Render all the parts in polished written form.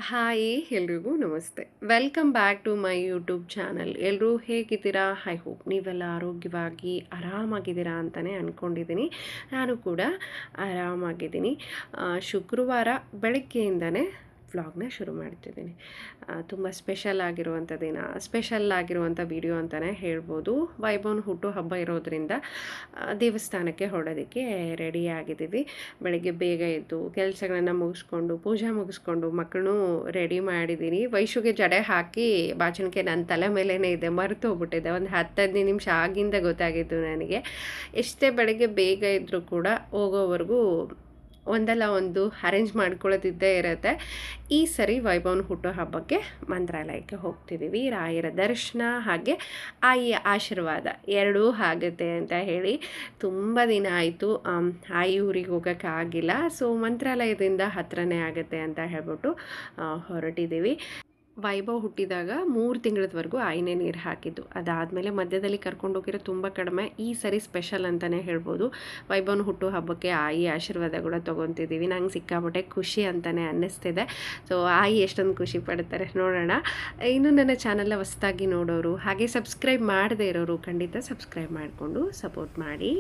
Hi ಎಲ್ರಿಗೂ ನಮಸ್ತೆ. Welcome back to my YouTube channel. ಎಲ್ಲರೂ ಹೇಗಿದ್ದೀರಾ? ಐ ಹೋಪ್ ನೀವೆಲ್ಲ ಆರೋಗ್ಯವಾಗಿ ಆರಾಮಾಗಿದ್ದೀರಾ ಅಂತಲೇ ಅಂದ್ಕೊಂಡಿದ್ದೀನಿ. ನಾನು ಕೂಡ ಆರಾಮಾಗಿದ್ದೀನಿ. ಶುಕ್ರವಾರ ಬೆಳಗ್ಗೆಯಿಂದನೇ ವ್ಲಾಗ್ನ ಶುರು ಮಾಡ್ತಿದ್ದೀನಿ. ತುಂಬ ಸ್ಪೆಷಲ್ ಆಗಿರುವಂಥ ವಿಡಿಯೋ ಅಂತಲೇ ಹೇಳ್ಬೋದು. ವೈಭವ್ನ ಹುಟ್ಟುಹಬ್ಬ ಇರೋದ್ರಿಂದ ದೇವಸ್ಥಾನಕ್ಕೆ ಹೊರಡೋದಕ್ಕೆ ರೆಡಿಯಾಗಿದ್ದೀವಿ. ಬೆಳಗ್ಗೆ ಬೇಗ ಎದ್ದು ಕೆಲಸಗಳನ್ನು ಮುಗಿಸ್ಕೊಂಡು ಪೂಜೆ ಮುಗಿಸ್ಕೊಂಡು ಮಕ್ಕಳನ್ನೂ ರೆಡಿ ಮಾಡಿದ್ದೀನಿ. ವೈಶುಗೆ ಜಡೆ ಹಾಕಿ ಬಾಚಣಿಕೆ ನನ್ನ ತಲೆ ಮೇಲೇ ಇದೆ, ಮರೆತು ಹೋಗ್ಬಿಟ್ಟಿದೆ. ಒಂದು 10-15 ನಿಮಿಷ ಆಗಿಂದ ಗೊತ್ತಾಗಿತ್ತು ನನಗೆ. ಎಷ್ಟೇ ಬೆಳಗ್ಗೆ ಬೇಗ ಇದ್ದರೂ ಕೂಡ ಹೋಗೋವರೆಗೂ ಒಂದಲ್ಲ ಒಂದು ಅರೇಂಜ್ ಮಾಡ್ಕೊಳ್ಳೋದಿದ್ದೇ ಇರುತ್ತೆ. ಈ ಸರಿ ವೈಭವ್ನ ಹುಟ್ಟುಹಬ್ಬಕ್ಕೆ ಮಂತ್ರಾಲಯಕ್ಕೆ ಹೋಗ್ತಿದ್ದೀವಿ. ರಾಯರ ದರ್ಶನ ಹಾಗೆ ಆಯಿಯ ಆಶೀರ್ವಾದ ಎರಡೂ ಆಗುತ್ತೆ ಅಂತ ಹೇಳಿ ತುಂಬ ದಿನ ಆಯಿತು ಆಯಿ ಊರಿಗೆ ಹೋಗೋಕ್ಕಾಗಿಲ್ಲ. ಸೊ ಮಂತ್ರಾಲಯದಿಂದ ಹತ್ರನೇ ಆಗುತ್ತೆ ಅಂತ ಹೇಳ್ಬಿಟ್ಟು ಹೊರಟಿದ್ದೀವಿ. ವೈಭವ್ ಹುಟ್ಟಿದಾಗ 3 ತಿಂಗಳವರೆಗೂ ಆಯಿನೇ ನೀರು ಹಾಕಿದ್ದು. ಅದಾದಮೇಲೆ ಮಧ್ಯದಲ್ಲಿ ಕರ್ಕೊಂಡು ಹೋಗಿರೋ ತುಂಬ ಕಡಿಮೆ. ಈ ಸರಿ ಸ್ಪೆಷಲ್ ಅಂತಲೇ ಹೇಳ್ಬೋದು. ವೈಭವ್ನ ಹುಟ್ಟು ಹಬ್ಬಕ್ಕೆ ಆಯಿ ಆಶೀರ್ವಾದ ಕೂಡ ತೊಗೊತಿದ್ದೀವಿ. ನಂಗೆ ಸಿಕ್ಕಾಪಟ್ಟೆ ಖುಷಿ ಅಂತಲೇ ಅನ್ನಿಸ್ತಿದೆ. ಸೊ ಆಯಿ ಎಷ್ಟೊಂದು ಖುಷಿ ಪಡ್ತಾರೆ ನೋಡೋಣ. ಇನ್ನು ನನ್ನ ಚಾನಲ್ನ ಹೊಸದಾಗಿ ನೋಡೋರು ಹಾಗೆ ಸಬ್ಸ್ಕ್ರೈಬ್ ಮಾಡದೇ ಇರೋರು ಖಂಡಿತ ಸಬ್ಸ್ಕ್ರೈಬ್ ಮಾಡಿಕೊಂಡು ಸಪೋರ್ಟ್ ಮಾಡಿ.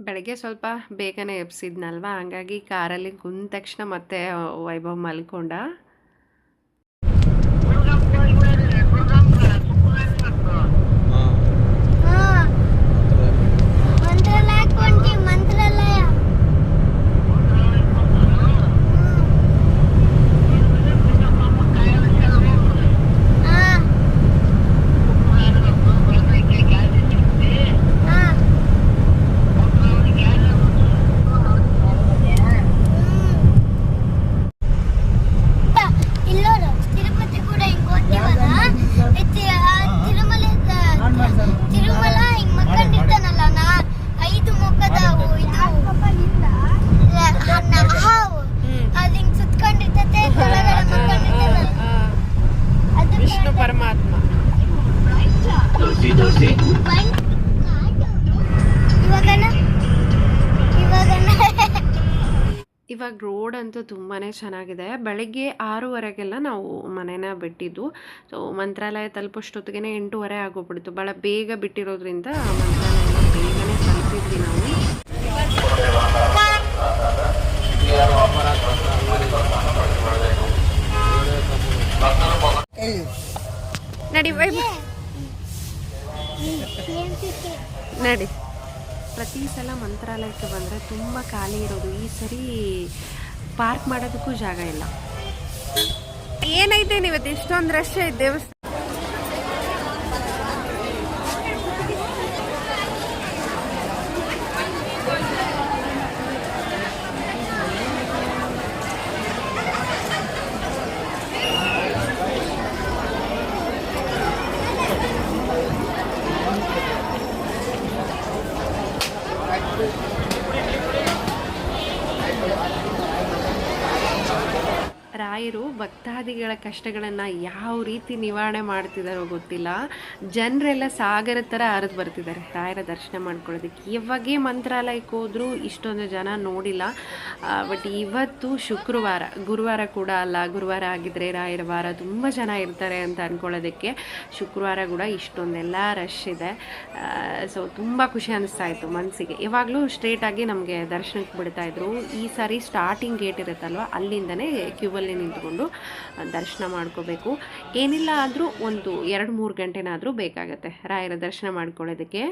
ಬೆಳಗ್ಗೆ ಸ್ವಲ್ಪ ಬೇಗನೆ ಎಬ್ಸಿದ್ನಲ್ವ, ಹಂಗಾಗಿ ಕಾರಲ್ಲಿ ಕುಂದ ತಕ್ಷಣ ಮತ್ತೆ ವೈಭವ್ ಮಲ್ಕೊಂಡ. ಇವಾಗ ರೋಡ್ ಅಂತೂ ತುಂಬಾ ಚೆನ್ನಾಗಿದೆ. ಬೆಳಗ್ಗೆ 6:15ಗೆಲ್ಲ ನಾವು ಮನೇನ ಬಿಟ್ಟಿದ್ದು. ಸೊ ಮಂತ್ರಾಲಯ ತಲುಪೋಷ್ಟೊತ್ತಿಗೆ 8:30 ಆಗೋಗ್ಬಿಡ್ತು. ಭಾಳ ಬೇಗ ಬಿಟ್ಟಿರೋದ್ರಿಂದ ಮಂತ್ರಾಲಯನ ಬೇಗನೆ ತಲುಪಿದ್ವಿ ನಾವು. ನಡಿ ನಡಿ. ಪ್ರತಿ ಸಲ ಮಂತ್ರಾಲಯಕ್ಕೆ ಬಂದರೆ ತುಂಬ ಖಾಲಿ ಇರೋದು. ಈ ಸರಿ ಪಾರ್ಕ್ ಮಾಡೋದಕ್ಕೂ ಜಾಗ ಇಲ್ಲ. ಏನೈತೆ ಇವತ್ತು ಇಷ್ಟೊಂದು ರಶ್ ಐತೆ ದೇವಸ್ಥಾನ. ರಾಯರು ಭಕ್ತಾದಿಗಳ ಕಷ್ಟಗಳನ್ನು ಯಾವ ರೀತಿ ನಿವಾರಣೆ ಮಾಡ್ತಿದ್ದಾರೋ ಗೊತ್ತಿಲ್ಲ. ಜನರೆಲ್ಲ ಸಾಗರ ಥರ ಹರಿದು ಬರ್ತಿದ್ದಾರೆ ರಾಯರ ದರ್ಶನ ಮಾಡ್ಕೊಳ್ಳೋದಕ್ಕೆ. ಇವಾಗೇ ಮಂತ್ರಾಲಯಕ್ಕೆ ಹೋದರೂ ಇಷ್ಟೊಂದು ಜನ ನೋಡಿಲ್ಲ. ಬಟ್ ಇವತ್ತು ಶುಕ್ರವಾರ, ಗುರುವಾರ ಕೂಡ ಅಲ್ಲ. ಗುರುವಾರ ಆಗಿದ್ದರೆ ರಾಯರ ವಾರ ತುಂಬ ಜನ ಇರ್ತಾರೆ ಅಂತ ಅಂದ್ಕೊಳ್ಳೋದಕ್ಕೆ ಶುಕ್ರವಾರ ಕೂಡ ಇಷ್ಟೊಂದೆಲ್ಲ ರಶ್ ಇದೆ. ಸೊ ತುಂಬ ಖುಷಿ ಅನ್ನಿಸ್ತಾ ಇತ್ತು ಮನಸ್ಸಿಗೆ. ಯಾವಾಗಲೂ ಸ್ಟ್ರೇಟಾಗಿ ನಮಗೆ ದರ್ಶನಕ್ಕೆ ಬಿಡ್ತಾಯಿದ್ರು. ಈ ಸಾರಿ ಸ್ಟಾರ್ಟಿಂಗ್ ಗೇಟ್ ಇರುತ್ತಲ್ವ, ಅಲ್ಲಿಂದನೇ ಕ್ಯೂವಲ್ಲಿ ನಿಂತ್ಕೊಂಡು ದರ್ಶನ ಮಾಡ್ಕೋಬೇಕು. ಏನಿಲ್ಲ ಆದರೂ ಒಂದು 2-3 ಗಂಟೆನಾದರೂ ಬೇಕಾಗತ್ತೆ ರಾಯರ ದರ್ಶನ ಮಾಡ್ಕೊಳ್ಳೋದಕ್ಕೆ.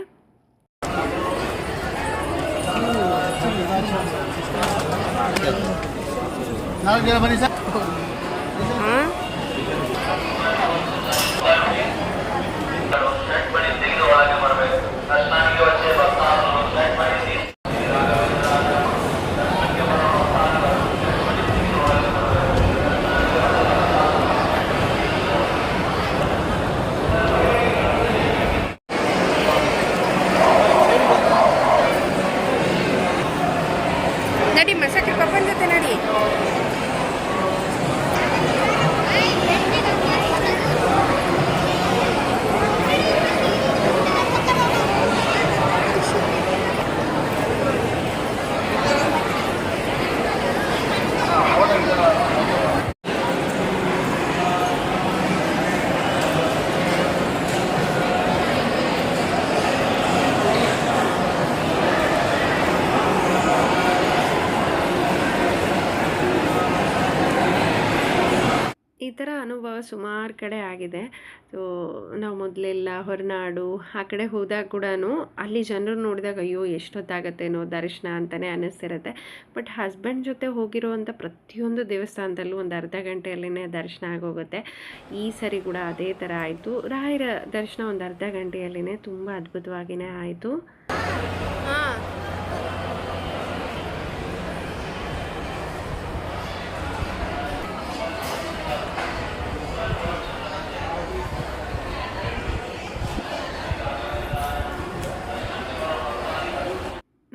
ಈ ಥರ ಅನುಭವ ಸುಮಾರು ಕಡೆ ಆಗಿದೆ. ಸೊ ನಾವು ಮೊದಲೆಲ್ಲ ಹೊರನಾಡು ಆ ಕಡೆ ಹೋದಾಗ ಕೂಡ ಅಲ್ಲಿ ಜನರು ನೋಡಿದಾಗ ಅಯ್ಯೋ ಎಷ್ಟೊತ್ತಾಗತ್ತೇನೋ ದರ್ಶನ ಅಂತಲೇ ಅನ್ನಿಸ್ತಿರುತ್ತೆ. ಬಟ್ ಹಸ್ಬೆಂಡ್ ಜೊತೆ ಹೋಗಿರುವಂಥ ಪ್ರತಿಯೊಂದು ದೇವಸ್ಥಾನದಲ್ಲೂ ಒಂದು ಅರ್ಧ ಗಂಟೆಯಲ್ಲೇ ದರ್ಶನ ಆಗೋಗುತ್ತೆ. ಈ ಸರಿ ಕೂಡ ಅದೇ ಥರ ಆಯಿತು. ರಾಯರ ದರ್ಶನ ಒಂದು ಅರ್ಧ ಗಂಟೆಯಲ್ಲೇ ತುಂಬ ಅದ್ಭುತವಾಗಿಯೇ ಆಯಿತು.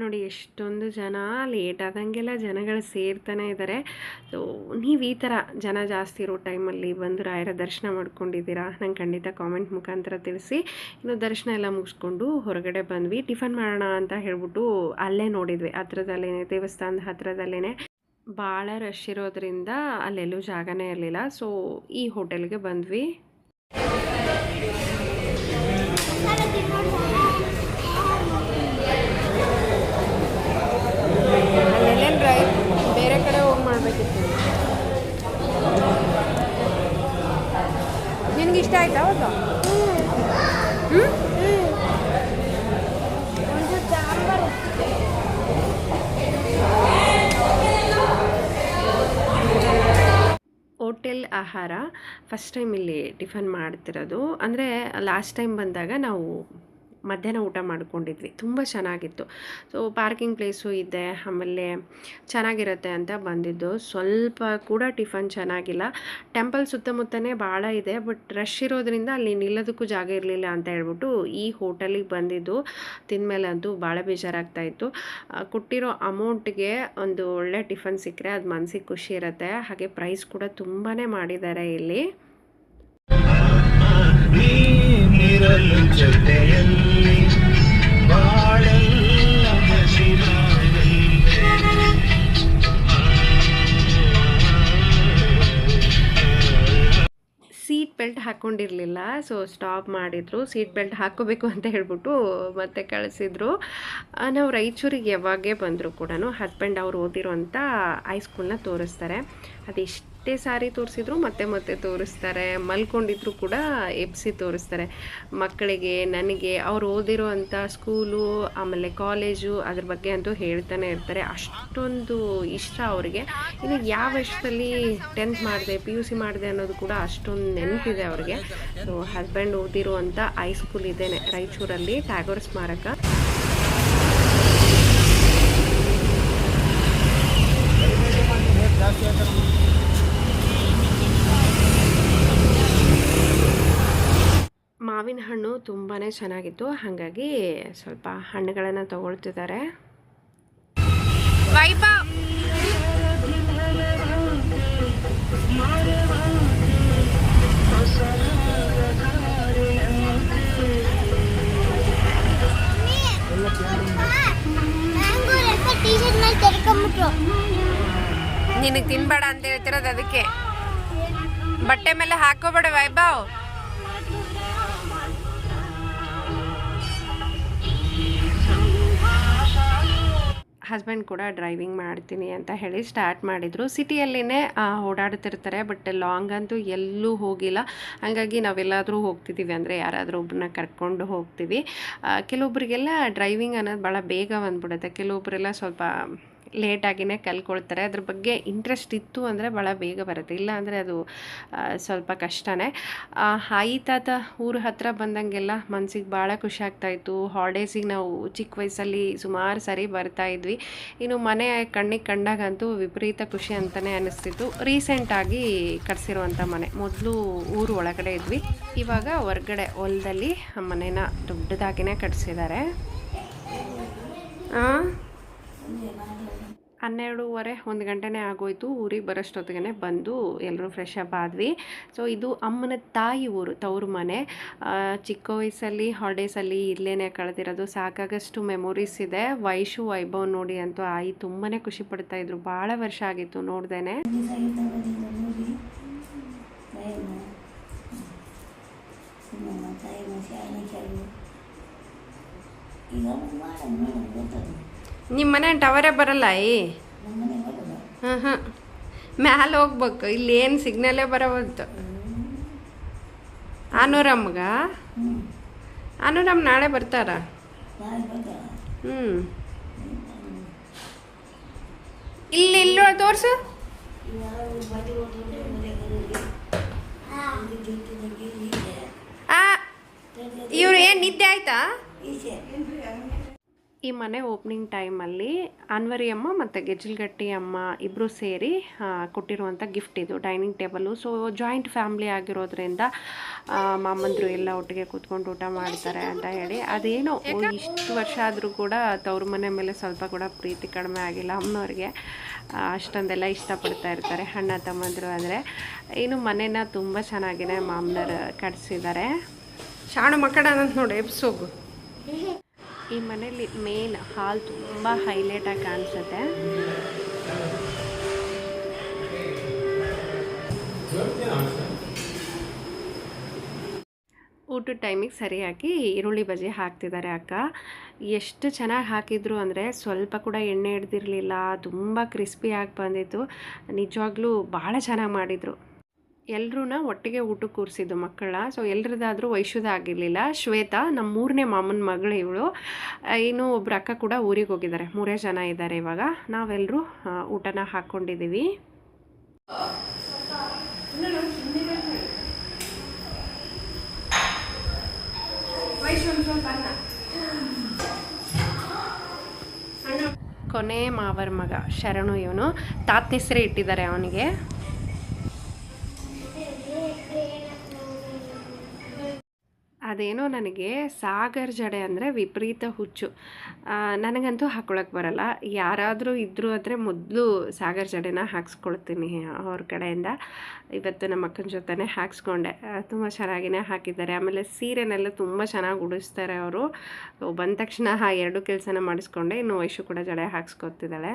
ನೋಡಿ ಎಷ್ಟೊಂದು ಜನ ಲೇಟ್ ಆದಂಗೆಲ್ಲ ಜನಗಳು ಸೇರ್ತಾನೆ ಇದ್ದಾರೆ. ಸೊ ನೀವು ಈ ಥರ ಜನ ಜಾಸ್ತಿ ಇರೋ ಟೈಮಲ್ಲಿ ಬಂದು ರಾಯರ ದರ್ಶನ ಮಾಡ್ಕೊಂಡಿದ್ದೀರಾ? ನಂಗೆ ಖಂಡಿತ ಕಾಮೆಂಟ್ ಮುಖಾಂತರ ತಿಳಿಸಿ. ಇನ್ನು ದರ್ಶನ ಎಲ್ಲ ಮುಗಿಸ್ಕೊಂಡು ಹೊರಗಡೆ ಬಂದ್ವಿ. ಟಿಫನ್ ಮಾಡೋಣ ಅಂತ ಹೇಳ್ಬಿಟ್ಟು ಅಲ್ಲೇ ನೋಡಿದ್ವಿ, ಹತ್ರದಲ್ಲೇ ದೇವಸ್ಥಾನದ ಹತ್ರದಲ್ಲೇ ಭಾಳ ರಶ್ ಇರೋದ್ರಿಂದ ಅಲ್ಲೆಲ್ಲೂ ಜಾಗನೇ ಇರಲಿಲ್ಲ. ಸೊ ಈ ಹೋಟೆಲ್ಗೆ ಬಂದ್ವಿ. ಬೇರೆ ಕಡೆ ಹೋಗಿ ಮಾಡಬೇಕಿತ್ತು. ನಿನ್ಗೆ ಇಷ್ಟ ಆಯ್ತಾ? ಹೌದಾ? ಹೋಟೆಲ್ ಆಹಾರ ಫಸ್ಟ್ ಟೈಮ್ ಇಲ್ಲಿ ಟಿಫನ್ ಮಾಡ್ತಿರೋದು. ಅಂದರೆ ಲಾಸ್ಟ್ ಟೈಮ್ ಬಂದಾಗ ನಾವು ಮಧ್ಯಾಹ್ನ ಊಟ ಮಾಡ್ಕೊಂಡಿದ್ವಿ, ತುಂಬ ಚೆನ್ನಾಗಿತ್ತು. ಸೊ ಪಾರ್ಕಿಂಗ್ ಪ್ಲೇಸು ಇದೆ, ಆಮೇಲೆ ಚೆನ್ನಾಗಿರುತ್ತೆ ಅಂತ ಬಂದಿದ್ದು. ಸ್ವಲ್ಪ ಕೂಡ ಟಿಫನ್ ಚೆನ್ನಾಗಿಲ್ಲ. ಟೆಂಪಲ್ ಸುತ್ತಮುತ್ತನೇ ಭಾಳ ಇದೆ, ಬಟ್ ರಶ್ ಇರೋದ್ರಿಂದ ಅಲ್ಲಿ ನಿಲ್ಲೋದಕ್ಕೂ ಜಾಗ ಇರಲಿಲ್ಲ ಅಂತ ಹೇಳ್ಬಿಟ್ಟು ಈ ಹೋಟೆಲಿಗೆ ಬಂದಿದ್ದು. ತಿಂದಮೇಲೆ ಅಂತೂ ಭಾಳ ಬೇಜಾರಾಗ್ತಾಯಿತ್ತು. ಕೊಟ್ಟಿರೋ ಅಮೌಂಟ್ಗೆ ಒಂದು ಒಳ್ಳೆ ಟಿಫನ್ ಸಿಕ್ಕರೆ ಅದು ಮನಸ್ಸಿಗೆ ಖುಷಿ ಇರುತ್ತೆ. ಹಾಗೆ ಪ್ರೈಸ್ ಕೂಡ ತುಂಬಾ ಮಾಡಿದ್ದಾರೆ ಇಲ್ಲಿ. ಸೀಟ್ ಬೆಲ್ಟ್ ಹಾಕ್ಕೊಂಡಿರಲಿಲ್ಲ, ಸೊ ಸ್ಟಾಪ್ ಮಾಡಿದರು. ಸೀಟ್ ಬೆಲ್ಟ್ ಹಾಕ್ಕೋಬೇಕು ಅಂತ ಹೇಳ್ಬಿಟ್ಟು ಮತ್ತೆ ಕಳಿಸಿದ್ರು. ನಾವು ರಾಯಚೂರಿಗೆ ಯಾವಾಗೇ ಬಂದರೂ ಕೂಡ ಹಸ್ಬೆಂಡ್ ಅವ್ರು ಓದಿರೋಂಥ ಹೈಸ್ಕೂಲ್ನ ತೋರಿಸ್ತಾರೆ. ಅದೆಷ್ಟೇ ಸಾರಿ ತೋರಿಸಿದ್ರು ಮತ್ತೆ ಮತ್ತೆ ತೋರಿಸ್ತಾರೆ. ಮಲ್ಕೊಂಡಿದ್ರು ಕೂಡ ಎಬ್ಸಿ ತೋರಿಸ್ತಾರೆ. ಮಕ್ಕಳಿಗೆ, ನನಗೆ ಅವ್ರು ಓದಿರೋವಂಥ ಸ್ಕೂಲು ಆಮೇಲೆ ಕಾಲೇಜು ಅದ್ರ ಬಗ್ಗೆ ಅಂತೂ ಹೇಳ್ತಾನೆ ಇರ್ತಾರೆ. ಅಷ್ಟೊಂದು ಇಷ್ಟ ಅವರಿಗೆ. ಇನ್ನು ಯಾವ ವರ್ಷದಲ್ಲಿ 10th ಮಾಡಿದೆ, PUC ಮಾಡಿದೆ ಅನ್ನೋದು ಕೂಡ ಅಷ್ಟೊಂದು ನೆನಪಿದೆ ಅವ್ರಿಗೆ. ಸೊ ಹಸ್ಬೆಂಡ್ ಓದಿರುವಂಥ ಹೈಸ್ಕೂಲ್ ಇದೇನೆ ರಾಯಚೂರಲ್ಲಿ, ಟ್ಯಾಗೋರ್ ಸ್ಮಾರಕ. ಮಾವಿನ ಹಣ್ಣು ತುಂಬಾ ಚೆನ್ನಾಗಿತ್ತು, ಹಾಗಾಗಿ ಸ್ವಲ್ಪ ಹಣ್ಣುಗಳನ್ನು ತಗೊಳ್ತಿದ್ದಾರೆ. ನಿನಗೆ ತಿನ್ಬೇಡ ಅಂತ ಹೇಳ್ತಿರೋದು ಅದಕ್ಕೆ. ಬಟ್ಟೆ ಮೇಲೆ ಹಾಕೋಬೇಡ ವೈಭವ್. ಹಸ್ಬೆಂಡ್ ಕೂಡ ಡ್ರೈವಿಂಗ್ ಮಾಡ್ತೀನಿ ಅಂತ ಹೇಳಿ ಸ್ಟಾರ್ಟ್ ಮಾಡಿದರು. ಸಿಟಿಯಲ್ಲೇ ಓಡಾಡ್ತಿರ್ತಾರೆ, ಬಟ್ ಲಾಂಗ್ ಅಂತೂ ಎಲ್ಲೂ ಹೋಗಿಲ್ಲ. ಹಾಗಾಗಿ ನಾವೆಲ್ಲಾದರೂ ಹೋಗ್ತಿದ್ದೀವಿ ಅಂದರೆ ಯಾರಾದರೂ ಒಬ್ಬರನ್ನ ಕರ್ಕೊಂಡು ಹೋಗ್ತೀವಿ. ಕೆಲವೊಬ್ಬರಿಗೆಲ್ಲ ಡ್ರೈವಿಂಗ್ ಅನ್ನೋದು ಭಾಳ ಬೇಗ ಬಂದ್ಬಿಡುತ್ತೆ, ಕೆಲವೊಬ್ಬರೆಲ್ಲ ಸ್ವಲ್ಪ ಲೇಟಾಗಿಯೇ ಕಲ್ಕೊಳ್ತಾರೆ. ಅದ್ರ ಬಗ್ಗೆ ಇಂಟ್ರೆಸ್ಟ್ ಇತ್ತು ಅಂದರೆ ಭಾಳ ಬೇಗ ಬರುತ್ತೆ, ಇಲ್ಲ ಅಂದರೆ ಅದು ಸ್ವಲ್ಪ ಕಷ್ಟನೇ. ತಾತ ಊರ ಹತ್ರ ಬಂದಂಗೆಲ್ಲ ಮನ್ಸಿಗೆ ಭಾಳ ಖುಷಿ ಆಗ್ತಾಯಿತ್ತು. ಹಾಲಿಡೇಸಿಗೆ ನಾವು ಚಿಕ್ಕ ವಯಸ್ಸಲ್ಲಿ ಸುಮಾರು ಸರಿ ಬರ್ತಾಯಿದ್ವಿ. ಇನ್ನು ಮನೆ ಕಣ್ಣಿಗೆ ಕಂಡಾಗಂತೂ ವಿಪರೀತ ಖುಷಿ ಅಂತಲೇ ಅನ್ನಿಸ್ತಿತ್ತು. ರೀಸೆಂಟಾಗಿ ಕಟ್ಸಿರುವಂಥ ಮನೆ, ಮೊದಲು ಊರು ಒಳಗಡೆ ಇದ್ವಿ, ಇವಾಗ ಹೊರ್ಗಡೆ ಹೊಲದಲ್ಲಿ ಮನೇನ ದೊಡ್ಡದಾಗಿಯೇ ಕಟ್ಸಿದ್ದಾರೆ. 12:30 1 ಗಂಟೆನೇ ಆಗೋಯ್ತು. ಊರಿಗೆ ಬರೋಷ್ಟೊತ್ತಿಗೆ ಬಂದು ಎಲ್ಲರೂ ಫ್ರೆಶ್ ಅಪ್ ಆದ್ವಿ. ಸೊ ಇದು ಅಮ್ಮನ ತಾಯಿ ಊರು, ತವರು ಮನೆ. ಚಿಕ್ಕ ವಯಸ್ಸಲ್ಲಿ ಹಾಲಿಡೇಸಲ್ಲಿ ಇಲ್ಲೇ ಕಳೆದಿರೋದು. ಸಾಕಾಗಷ್ಟು ಮೆಮೊರೀಸ್ ಇದೆ. ವೈಭವ್ ನೋಡಿ ಅಂತೂ ಆಯಿ ತುಂಬಾ ಖುಷಿ ಪಡ್ತಾಯಿದ್ರು. ಭಾಳ ವರ್ಷ ಆಗಿತ್ತು ನೋಡ್ದೇನೆ. ನಿಮ್ಮ ಮನೆ ಟವರೇ ಬರಲ್ಲ ಹಾಂ. ಮ್ಯಾಲೆ ಹೋಗ್ಬೇಕು, ಇಲ್ಲಿ ಏನು ಸಿಗ್ನಲ್ಲೇ ಬರವಲ್ತು. ಅನುರಮ್ಗ ಅನುರಮ್ ನಾಳೆ ಬರ್ತಾರ. ಇಲ್ಲಿ ಇಲ್ಲೋ ತೋರ್ಸು. ಇವ್ರು ಏನು ನಿದ್ದೆ ಆಯ್ತಾ? ಈ ಮನೆ ಓಪನಿಂಗ್ ಟೈಮಲ್ಲಿ ಅನ್ವರಿ ಅಮ್ಮ ಮತ್ತು ಗೆಜ್ಜಲ್ಗಟ್ಟಿ ಅಮ್ಮ ಇಬ್ಬರು ಸೇರಿ ಕೊಟ್ಟಿರುವಂಥ ಗಿಫ್ಟ್ ಇದು, dining table. So joint family ಆಗಿರೋದ್ರಿಂದ ಮಾಮಂದರು ಎಲ್ಲ ಒಟ್ಟಿಗೆ ಕೂತ್ಕೊಂಡು ಊಟ ಮಾಡ್ತಾರೆ ಅಂತ ಹೇಳಿ. ಅದೇನೋ ಇಷ್ಟು ವರ್ಷ ಆದರೂ ಕೂಡ ತವ್ರ ಮನೆ ಮೇಲೆ ಸ್ವಲ್ಪ ಕೂಡ ಪ್ರೀತಿ ಕಡಿಮೆ ಆಗಿಲ್ಲ ಅಮ್ಮನವ್ರಿಗೆ. ಅಷ್ಟೊಂದೆಲ್ಲ ಇಷ್ಟಪಡ್ತಾ ಇರ್ತಾರೆ ಅಣ್ಣ ತಮ್ಮಂದರು. ಅಂದರೆ ಏನು ಮನೇನ ತುಂಬ ಚೆನ್ನಾಗಿನೇ ಮಾಮನರು ಕಟ್ಸಿದ್ದಾರೆ. ಶಾಣು ಮಕ್ಕಳ ಅಂತ ನೋಡಿ ಎಬ್ಸೋಗು. ಈ ಮನೇಲಿ ಮೇನ್ ಹಾಲ್ ತುಂಬ ಹೈಲೈಟಾಗಿ ಕಾಣಿಸುತ್ತೆ. ಊಟದ ಟೈಮಿಗೆ ಸರಿಯಾಗಿ ಈರುಳ್ಳಿ ಬಜಿ ಹಾಕ್ತಿದ್ದಾರೆ ಅಕ್ಕ. ಎಷ್ಟು ಚೆನ್ನಾಗಿ ಹಾಕಿದ್ರು ಅಂದರೆ ಸ್ವಲ್ಪ ಕೂಡ ಎಣ್ಣೆ ಹಿಡ್ದಿರಲಿಲ್ಲ, ತುಂಬ ಕ್ರಿಸ್ಪಿಯಾಗಿ ಬಂದಿತ್ತು. ನಿಜವಾಗ್ಲೂ ಭಾಳ ಚೆನ್ನಾಗಿ ಮಾಡಿದರು. ಎಲ್ಲರೂ ಒಟ್ಟಿಗೆ ಊಟಕ್ಕೆ ಕೂರಿಸಿದ್ದು ಮಕ್ಕಳ. ಸೊ ಎಲ್ರದ್ದಾದರೂ ವೈಶುದಾಗಿರಲಿಲ್ಲ. ಶ್ವೇತಾ ನಮ್ಮ 3ನೇ ಮಾಮನ ಮಗಳು ಇವಳು. ಇನ್ನು ಒಬ್ರು ಅಕ್ಕ ಕೂಡ ಊರಿಗೆ ಹೋಗಿದ್ದಾರೆ. 3 ಜನ ಇದ್ದಾರೆ ಇವಾಗ. ನಾವೆಲ್ಲರೂ ಊಟನ ಹಾಕ್ಕೊಂಡಿದ್ದೀವಿ. ಕೊನೆ ಮಾವರ ಮಗ ಶರಣು, ಇವನು ತಾತನ ಹೆಸರೇ ಇಟ್ಟಿದ್ದಾರೆ ಅವನಿಗೆ. ಅದೇನೋ ನನಗೆ ಸಾಗರ್ ಜಡೆ ಅಂದರೆ ವಿಪರೀತ ಹುಚ್ಚು. ನನಗಂತೂ ಹಾಕ್ಕೊಳಕ್ಕೆ ಬರಲ್ಲ. ಯಾರಾದರೂ ಇದ್ದರು ಅಂದರೆ ಮೊದಲು ಸಾಗರ್ ಜಡೆನ ಹಾಕ್ಸ್ಕೊಳ್ತೀನಿ ಅವ್ರ ಕಡೆಯಿಂದ. ಇವತ್ತು ನಮ್ಮ ಅಕ್ಕನ ಜೊತೆನೇ ಹಾಕ್ಸ್ಕೊಂಡೆ. ತುಂಬ ಚೆನ್ನಾಗಿನೇ ಹಾಕಿದ್ದಾರೆ. ಆಮೇಲೆ ಸೀರೆನೆಲ್ಲ ತುಂಬ ಚೆನ್ನಾಗಿ ಉಡಿಸ್ತಾರೆ ಅವರು. ಬಂದ ತಕ್ಷಣ 2 ಕೆಲಸನ ಮಾಡಿಸ್ಕೊಂಡೆ. ಇನ್ನು ವೈಶು ಕೂಡ ಜಡೆ ಹಾಕ್ಸ್ಕೊತಿದ್ದಾಳೆ.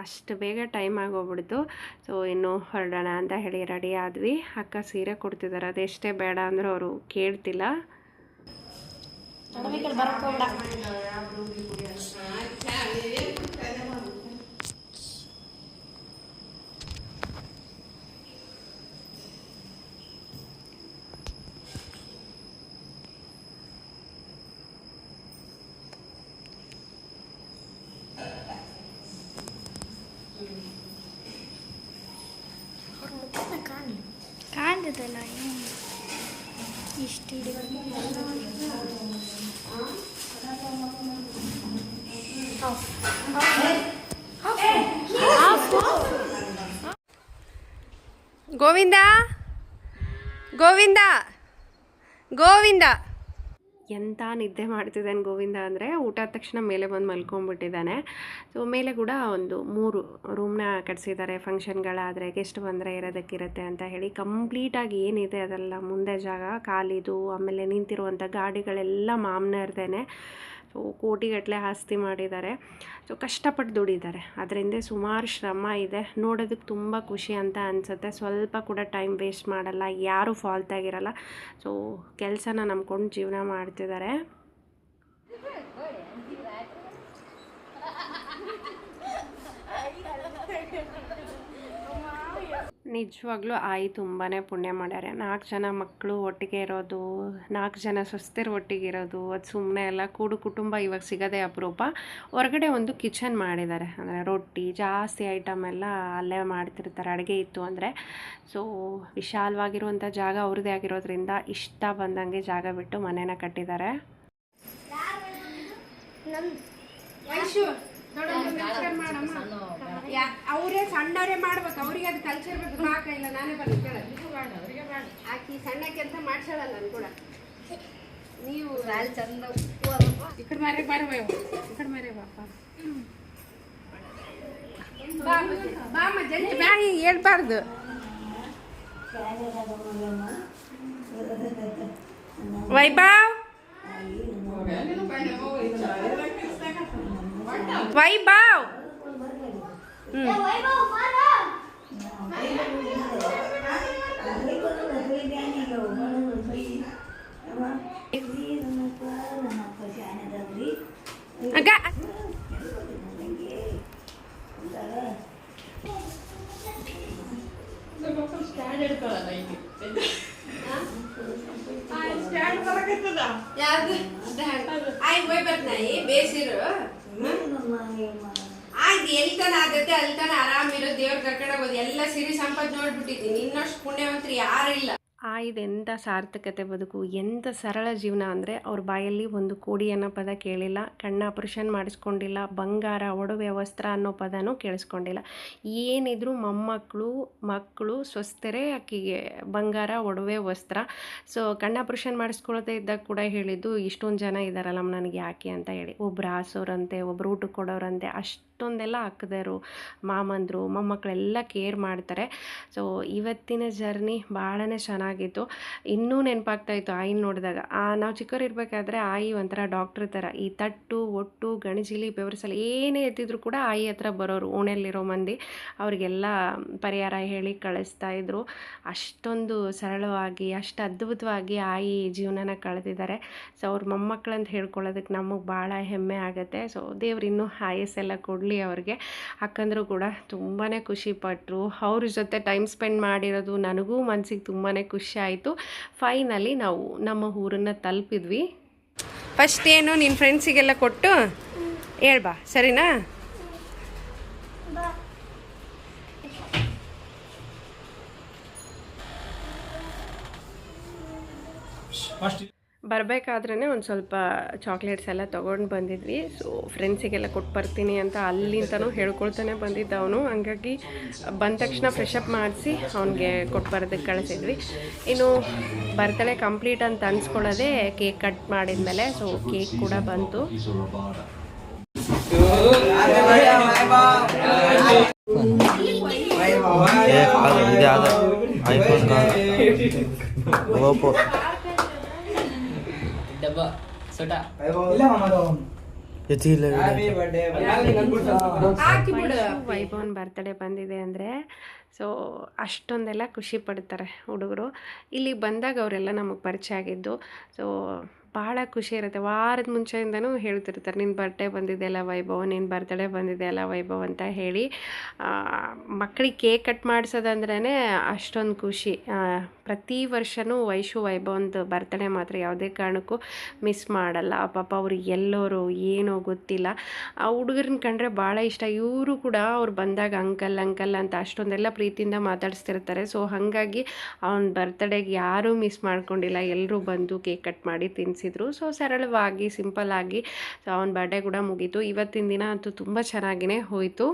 ಅಷ್ಟು ಬೇಗ ಟೈಮ್ ಆಗೋಗ್ಬಿಡ್ತು. ಸೊ ಇನ್ನು ಹೊರಡೋಣ ಅಂತ ಹೇಳಿ ರೆಡಿ ಆದ್ವಿ. ಅಕ್ಕ ಸೀರೆ ಕೊಡ್ತಿದ್ದಾರೆ. ಅದೆಷ್ಟೇ ಬೇಡ ಅಂದರೂ ಅವರು ಕೇಳ್ತಿಲ್ಲ. ಕಾಣ್ತದಲ್ಲ ಇಷ್ಟು ಗೋವಿಂದ ಗೋವಿಂದ ಗೋವಿಂದ ಎಂಥ ನಿದ್ದೆ ಮಾಡ್ತಿದ್ದಾನೆ ಗೋವಿಂದ ಅಂದರೆ, ಊಟ ಆದ ತಕ್ಷಣ ಮೇಲೆ ಬಂದು ಮಲ್ಕೊಂಡ್ಬಿಟ್ಟಿದ್ದಾನೆ. ಸೊ ಮೇಲೆ ಕೂಡ ಒಂದು 3 ರೂಮ್ನ ಕಟ್ಸಿದ್ದಾರೆ. ಫಂಕ್ಷನ್ಗಳಾದರೆ ಗೆಸ್ಟ್ ಬಂದರೆ ಇರೋದಕ್ಕಿರುತ್ತೆ ಅಂತ ಹೇಳಿ. ಕಂಪ್ಲೀಟಾಗಿ ಏನಿದೆ ಅದೆಲ್ಲ ಮುಂದೆ ಜಾಗ ಖಾಲಿದು. ಆಮೇಲೆ ನಿಂತಿರುವಂಥ ಗಾಡಿಗಳೆಲ್ಲ ಮಾಮನರ್ದೇನೆ. ಸೊ ಕೋಟಿಗಟ್ಟಲೆ ಆಸ್ತಿ ಮಾಡಿದ್ದಾರೆ. ಸೊ ಕಷ್ಟಪಟ್ಟು ದುಡಿದ್ದಾರೆ. ಅದರಿಂದ ಸುಮಾರು ಶ್ರಮ ಇದೆ. ನೋಡೋದಕ್ಕೆ ತುಂಬ ಖುಷಿ ಅಂತ ಅನಿಸುತ್ತೆ. ಸ್ವಲ್ಪ ಕೂಡ ಟೈಮ್ ವೇಸ್ಟ್ ಮಾಡಲ್ಲ, ಯಾರೂ ಫಾಲ್ಟ್ ಆಗಿರಲ್ಲ. ಸೊ ಕೆಲಸನ ನಂಬ್ಕೊಂಡು ಜೀವನ ಮಾಡ್ತಿದ್ದಾರೆ. ನಿಜವಾಗ್ಲೂ ಆಯಿ ತುಂಬಾ ಪುಣ್ಯ ಮಾಡ್ಯಾರೆ. 4 ಜನ ಮಕ್ಕಳು ಒಟ್ಟಿಗೆ ಇರೋದು, 4 ಜನ ಸೊಸ್ತಿರು ಒಟ್ಟಿಗೆ ಇರೋದು, ಅದು ಸುಮ್ಮನೆ ಎಲ್ಲ. ಕೂಡು ಕುಟುಂಬ ಇವಾಗ ಸಿಗೋದೇ ಅಪರೂಪ. ಹೊರಗಡೆ ಒಂದು ಕಿಚನ್ ಮಾಡಿದ್ದಾರೆ. ಅಂದರೆ ರೊಟ್ಟಿ ಜಾಸ್ತಿ ಐಟಮ್ ಎಲ್ಲ ಅಲ್ಲೇ ಮಾಡ್ತಿರ್ತಾರೆ ಅಡುಗೆ ಇತ್ತು ಅಂದರೆ. ಸೊ ವಿಶಾಲವಾಗಿರುವಂಥ ಜಾಗ ಅವ್ರದ್ದೇ ಆಗಿರೋದ್ರಿಂದ ಇಷ್ಟ ಬಂದಂಗೆ ಜಾಗ ಬಿಟ್ಟು ಮನೇನ ಕಟ್ಟಿದ್ದಾರೆ. ಅವರೇ ಸಣ್ಣವರೇ ಮಾಡ್ಬೇಕು, ಅವ್ರಿಗೆ ಅದು ಕಲ್ಚರ್ ಬೇಕು. ಇಲ್ಲ ನಾನೇ ಆಕಿ ಸಣ್ಣಕ್ಕೆ ಅಂತ ಮಾಡ್ಸಲ್ಲ ನಾನು ಕೂಡ. ನೀವು ಚಂದ ಈ ಕಡೆ ಮಾರೇ ಬರವ, ಈ ಕಡೆ ಮಾರೇ ಬಾಪ ಬಾಮ ಜಲ್ದಿ ಬ್ಯಾ ಹೇಳ್ಬಾರ್ದು. ವೈಭವ್ ವೈಭವ್ ಯಾವ್ದು ಆಯ್ತು ಹೋಯ್ ಬರ್ತಾಯಿ ಬೇಸಿರು ಆಯ್ತು ಎಲ್ಲಿ ತನ ಆಗತ್ತೆ ಅಲ್ಲಿ ತನ ಆರಾಮಿರೋ ದೇವ್ರ ಕರ್ಕೊಂಡು ಹೋಗೋದು ಎಲ್ಲ ಸಿರಿ ಸಂಪತ್ತು ನೋಡ್ಬಿಟ್ಟಿದ್ದೀನಿ ಇನ್ನಷ್ಟು ಪುಣ್ಯವಂತರು ಯಾರು ಇಲ್ಲ. ಇದೆಂಥ ಸಾರ್ಥಕತೆ ಬದುಕು, ಎಂಥ ಸರಳ ಜೀವನ ಅಂದರೆ ಅವ್ರ ಬಾಯಲ್ಲಿ ಒಂದು ಕೋಡಿ ಅನ್ನೋ ಪದ ಕೇಳಿಲ್ಲ, ಕಣ್ಣ ಆಪರೇಷನ್ ಮಾಡಿಸ್ಕೊಂಡಿಲ್ಲ, ಬಂಗಾರ ಒಡವೆ ವಸ್ತ್ರ ಅನ್ನೋ ಪದನೂ ಕೇಳಿಸ್ಕೊಂಡಿಲ್ಲ. ಏನಿದ್ರು ಮಕ್ಕಳು ಸ್ವಸ್ಥರೇ ಆಕೆಗೆ ಬಂಗಾರ ಒಡವೆ ವಸ್ತ್ರ. ಸೊ ಕಣ್ಣ ಆಪರೇಷನ್ ಮಾಡಿಸ್ಕೊಳ್ತಾ ಇದ್ದಾಗ ಕೂಡ ಹೇಳಿದ್ದು, ಇಷ್ಟೊಂದು ಜನ ಇದ್ದಾರಲ್ಲ ನನಗೆ ಯಾಕೆ ಅಂತ ಹೇಳಿ. ಒಬ್ರು ಹಾಸೋರಂತೆ, ಒಬ್ರು ಊಟಕ್ಕೆ ಕೊಡೋರಂತೆ, ಅಷ್ಟೊಂದೆಲ್ಲ ಅಕ್ಕದರು ಮಾಮಂದರು ಮೊಮ್ಮಕ್ಕಳೆಲ್ಲ ಕೇರ್ ಮಾಡ್ತಾರೆ. ಸೊ ಇವತ್ತಿನ ಜರ್ನಿ ಭಾಳನೇ ಚೆನ್ನಾಗಿತ್ತು. ಇನ್ನೂ ನೆನಪಾಗ್ತಾಯಿತ್ತು ಆಯಿನ ನೋಡಿದಾಗ. ನಾವು ಚಿಕ್ಕವರಿರ್ಬೇಕಾದ್ರೆ ಆಯಿ ಒಂಥರ ಡಾಕ್ಟ್ರ್ ಥರ. ಈ ತಟ್ಟು ಒಟ್ಟು ಗಣಜಿಲಿ ಬೆವರಿಸಲು ಏನೇ ಎತ್ತಿದ್ರು ಕೂಡ ಆಯಿ ಹತ್ರ ಬರೋರು. ಓಣೆಯಲ್ಲಿರೋ ಮಂದಿ ಅವರಿಗೆಲ್ಲ ಪರಿಹಾರ ಹೇಳಿ ಕಳಿಸ್ತಾಯಿದ್ರು. ಅಷ್ಟೊಂದು ಸರಳವಾಗಿ ಅಷ್ಟು ಅದ್ಭುತವಾಗಿ ಆಯಿ ಜೀವನನ ಕಳೆದಿದ್ದಾರೆ. ಸೊ ಅವ್ರ ಮೊಮ್ಮಕ್ಕಳಂತ ಹೇಳ್ಕೊಳ್ಳೋದಕ್ಕೆ ನಮಗೆ ಭಾಳ ಹೆಮ್ಮೆ ಆಗುತ್ತೆ. ಸೊ ದೇವ್ರು ಇನ್ನೂ ಆಯಸ್ಸೆಲ್ಲ ಕೊಡಲಿ ಅವ್ರಿಗೆ. ಅಕ್ಕಂದರು ಕೂಡ ತುಂಬಾ ಖುಷಿಪಟ್ಟರು. ಅವ್ರ ಜೊತೆ ಟೈಮ್ ಸ್ಪೆಂಡ್ ಮಾಡಿರೋದು ನನಗೂ ಮನಸ್ಸಿಗೆ ತುಂಬಾ ಖುಷಿ ಆಯಿತು. ಫೈನಲಿ ನಾವು ನಮ್ಮ ಊರನ್ನು ತಲುಪಿದ್ವಿ. ಫಸ್ಟ್ ಏನು ನಿನ್ನ ಫ್ರೆಂಡ್ಸಿಗೆಲ್ಲ ಕೊಟ್ಟು ಹೇಳ್ಬಾ, ಸರಿನಾ? ಬರಬೇಕಾದ್ರೇ ಒಂದು ಸ್ವಲ್ಪ ಚಾಕ್ಲೇಟ್ಸ್ ಎಲ್ಲ ತೊಗೊಂಡು ಬಂದಿದ್ವಿ. ಸೊ ಫ್ರೆಂಡ್ಸಿಗೆಲ್ಲ ಕೊಟ್ಟು ಬರ್ತೀನಿ ಅಂತ ಅಲ್ಲಿಂದನೂ ಹೇಳ್ಕೊಳ್ತಾನೆ ಬಂದಿದ್ದ ಅವನು. ಹಂಗಾಗಿ ಬಂದ ತಕ್ಷಣ ಫ್ರೆಶಪ್ ಮಾಡಿಸಿ ಅವನಿಗೆ ಕೊಟ್ಟು ಬರೋದಕ್ಕೆ ಕಳಿಸಿದ್ವಿ. ಇನ್ನು ಬರ್ತಡೇ ಕಂಪ್ಲೀಟ್ ಅಂತ ಅನ್ಸ್ಕೊಳ್ಳೋದೆ ಕೇಕ್ ಕಟ್ ಮಾಡಿದ್ಮೇಲೆ. ಸೊ ಕೇಕ್ ಕೂಡ ಬಂತು. ವೈಭವನ್ ಬರ್ತಡೇ ಬಂದಿದೆ ಅಂದರೆ ಸೊ ಅಷ್ಟೊಂದೆಲ್ಲ ಖುಷಿ ಪಡ್ತಾರೆ ಹುಡುಗರು. ಇಲ್ಲಿಗೆ ಬಂದಾಗ ಅವರೆಲ್ಲ ನಮಗೆ ಪರಿಚಯ ಆಗಿದ್ದು. ಸೊ ಭಾಳ ಖುಷಿ ಇರುತ್ತೆ. ವಾರದ ಮುಂಚೆಯಿಂದನೂ ಹೇಳ್ತಿರ್ತಾರೆ, ನಿನ್ನ ಬರ್ಡೇ ಬಂದಿದೆಯಲ್ಲ ವೈಭವ್, ನಿನ್ನ ಬರ್ತಡೇ ಬಂದಿದೆಯಲ್ಲ ವೈಭವ್ ಅಂತ ಹೇಳಿ. ಮಕ್ಕಳಿಗೆ ಕೇಕ್ ಕಟ್ ಮಾಡಿಸೋದಂದ್ರೇ ಅಷ್ಟೊಂದು ಖುಷಿ. ಪ್ರತಿ ವರ್ಷವೂ ವೈಭವಂದು ಬರ್ತಡೇ ಮಾತ್ರ ಯಾವುದೇ ಕಾರಣಕ್ಕೂ ಮಿಸ್ ಮಾಡಲ್ಲ. ಪಾಪ ಅವ್ರು ಎಲ್ಲೋರು ಏನೋ ಗೊತ್ತಿಲ್ಲ. ಆ ಹುಡುಗರನ್ನ ಕಂಡ್ರೆ ಭಾಳ ಇಷ್ಟ. ಇವರು ಕೂಡ ಅವ್ರು ಬಂದಾಗ ಅಂಕಲ್ ಅಂತ ಅಷ್ಟೊಂದೆಲ್ಲ ಪ್ರೀತಿಯಿಂದ ಮಾತಾಡಿಸ್ತಿರ್ತಾರೆ. ಸೊ ಹಾಗಾಗಿ ಅವನ ಬರ್ತಡೇಗೆ ಯಾರೂ ಮಿಸ್ ಮಾಡ್ಕೊಂಡಿಲ್ಲ. ಎಲ್ಲರೂ ಬಂದು ಕೇಕ್ ಕಟ್ ಮಾಡಿ ತಿನ್ನಿಸಿದ್ರು. ಸೊ ಸರಳವಾಗಿ ಸಿಂಪಲ್ಲಾಗಿ ಸೊ ಅವನ ಬರ್ಡೇ ಕೂಡ ಮುಗೀತು. ಇವತ್ತಿನ ದಿನ ಅಂತೂ ತುಂಬ ಚೆನ್ನಾಗಿಯೇ ಹೋಯಿತು.